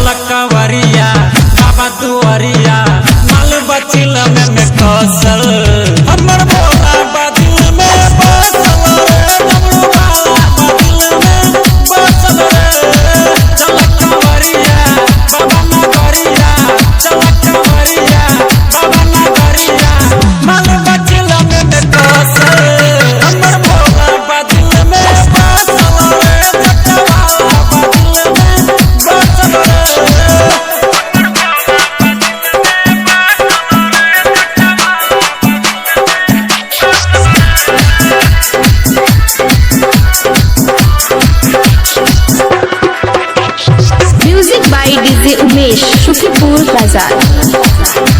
चल कवरिया बाबा दुआरिया माल बचिल में कौशल हमर भोला बादिल में बसल रे डमरू वाला बादिल में बसल रे चल कवरिया बाबा नगरिया चल कवरिया बाबा नगरिया माल बचिल में कौशल हमर भोला बादिल में बसल रे जटवाला बादिल में बसल रे। Music by DJ Umesh, Shukipur Bazaar.